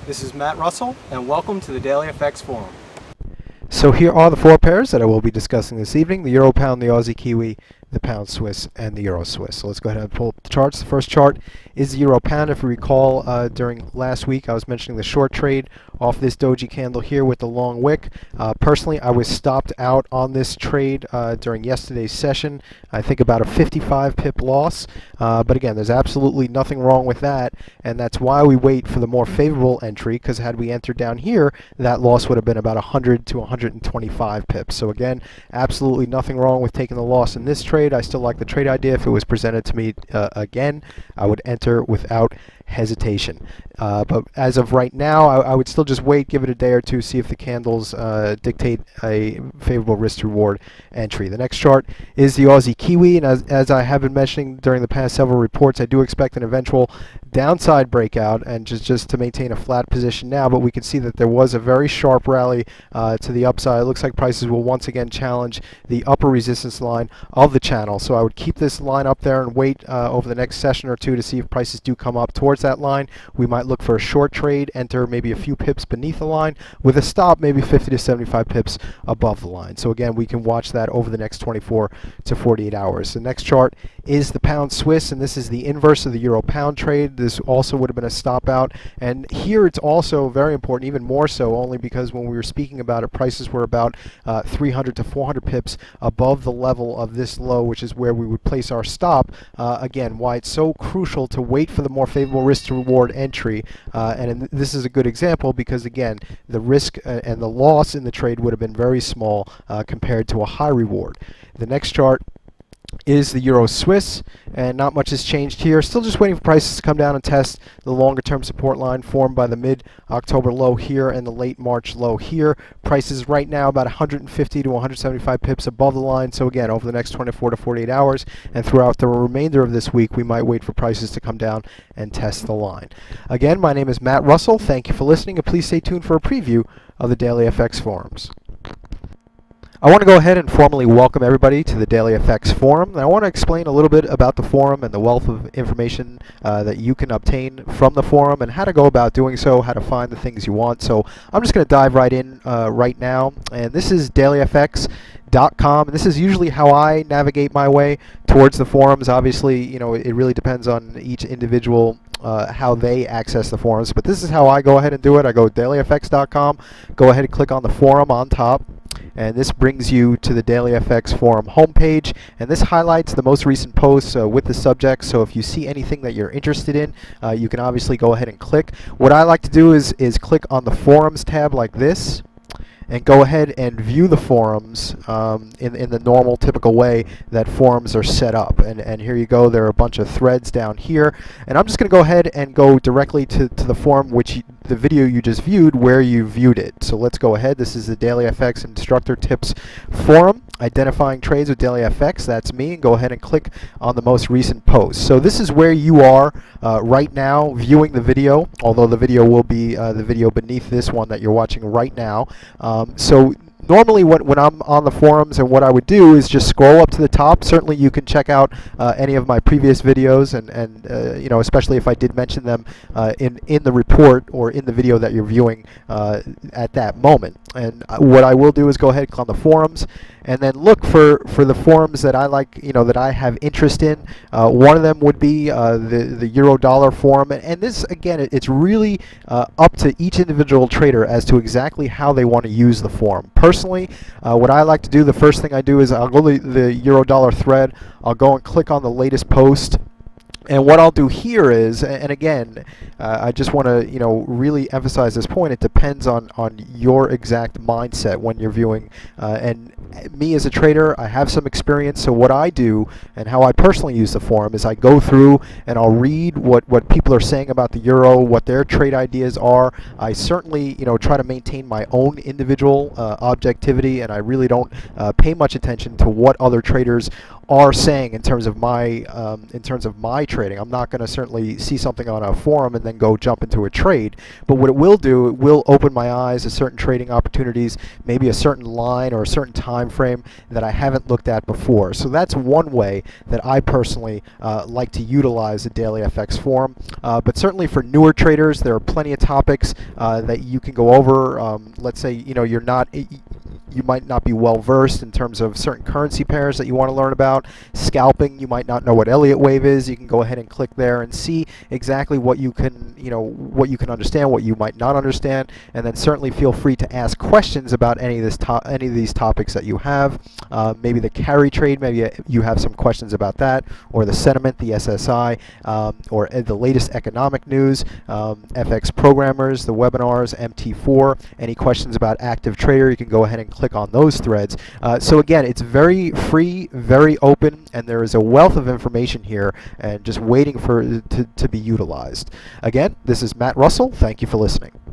This is Matt Russell, and welcome to the DailyFX Forum. So here are the four pairs that I will be discussing this evening: the Euro Pound, the Aussie Kiwi, the Pound Swiss, and the Euro Swiss. So let's go ahead and pull up the charts. The first chart is the Euro Pound. If you recall, during last week I was mentioning the short trade off this doji candle here with the long wick. Personally, I was stopped out on this trade during yesterday's session. I think about a 55 pip loss, but again, there's absolutely nothing wrong with that, and that's why we wait for the more favorable entry, because had we entered down here, that loss would have been about 100 to 125 pips. So again, absolutely nothing wrong with taking the loss in this trade. I still like the trade idea. If it was presented to me again, I would enter without hesitation. But as of right now, I would still just wait, give it a day or two, see if the candles dictate a favorable risk to reward entry. The next chart is the Aussie Kiwi, and as I have been mentioning during the past several reports, I do expect an eventual downside breakout and just to maintain a flat position now, but we can see that there was a very sharp rally to the upside. It looks like prices will once again challenge the upper resistance line of the channel, so I would keep this line up there and wait over the next session or two to see if prices do come up towards that line. We might look for a short trade, enter maybe a few pips beneath the line with a stop maybe 50 to 75 pips above the line. So again, we can watch that over the next 24 to 48 hours. The next chart is the Pound Swiss, and this is the inverse of the Euro Pound trade. This also would have been a stop out, and here it's also very important, even more so, only because when we were speaking about it, prices were about 300 to 400 pips above the level of this low, which is where we would place our stop. Again, why it's so crucial to wait for the more favorable risk to reward entry, and this is a good example because again, the risk and the loss in the trade would have been very small compared to a high reward. The next chart is the Euro Swiss, and not much has changed here. Still just waiting for prices to come down and test the longer term support line formed by the mid-October low here and the late March low here. Prices right now about 150 to 175 pips above the line. So again, over the next 24 to 48 hours and throughout the remainder of this week, we might wait for prices to come down and test the line. Again, my name is Matt Russell. Thank you for listening, and please stay tuned for a preview of the DailyFX forums. I want to go ahead and formally welcome everybody to the DailyFX forum. And I want to explain a little bit about the forum and the wealth of information that you can obtain from the forum and how to go about doing so, how to find the things you want. So I'm just going to dive right in right now. And this is DailyFX.com, and this is usually how I navigate my way towards the forums. Obviously, you know, it really depends on each individual how they access the forums, but this is how I go ahead and do it. I go DailyFX.com, go ahead and click on the forum on top, and this brings you to the DailyFX forum homepage, and this highlights the most recent posts with the subject. So if you see anything that you're interested in, you can obviously go ahead and click. What I like to do is click on the forums tab like this, and go ahead and view the forums in the normal, typical way that forums are set up. And here you go. There are a bunch of threads down here. And I'm just going to go ahead and go directly to the forum, the video you just viewed, where you viewed it. So let's go ahead. This is the DailyFX Instructor Tips Forum, identifying trades with DailyFX. That's me. And go ahead and click on the most recent post. So this is where you are right now viewing the video, although the video will be the video beneath this one that you're watching right now. So normally when I'm on the forums, and what I would do is just scroll up to the top. Certainly you can check out any of my previous videos, and you know, especially if I did mention them in the report or in the video that you're viewing at that moment. And what I will do is go ahead and click on the forums, and then look for the forums that I like, you know, that I have interest in. One of them would be the Euro Dollar forum, and this again, it's really up to each individual trader as to exactly how they want to use the forum. Personally, what I like to do, the first thing I do is I'll go to the Euro Dollar thread, I'll go and click on the latest post. And what I'll do here is, and again, I just want to, you know, really emphasize this point. It depends on your exact mindset when you're viewing. And me as a trader, I have some experience. So what I do and how I personally use the forum is I go through and I'll read what people are saying about the euro, what their trade ideas are. I certainly, you know, try to maintain my own individual objectivity, and I really don't pay much attention to what other traders are saying in terms of my trading. I'm not going to certainly see something on a forum and then go jump into a trade, but what it will do, it will open my eyes to certain trading opportunities, maybe a certain line or a certain time frame that I haven't looked at before. So that's one way that I personally like to utilize the DailyFX forum. But certainly for newer traders, there are plenty of topics that you can go over. Let's say you might not be well versed in terms of certain currency pairs that you want to learn about. Scalping, you might not know what Elliott wave is. You can go ahead and click there and see exactly what you can, what you can understand, what you might not understand, and then certainly feel free to ask questions about any of these topics that you have. Maybe the carry trade, maybe you have some questions about that, or the sentiment, the SSI, or the latest economic news, FX programmers, the webinars, MT4. Any questions about active trader, you can go ahead and click on those threads. So again, it's very free, very open, and there is a wealth of information here and just waiting for to be utilized. Again, this is Matt Russell. Thank you for listening.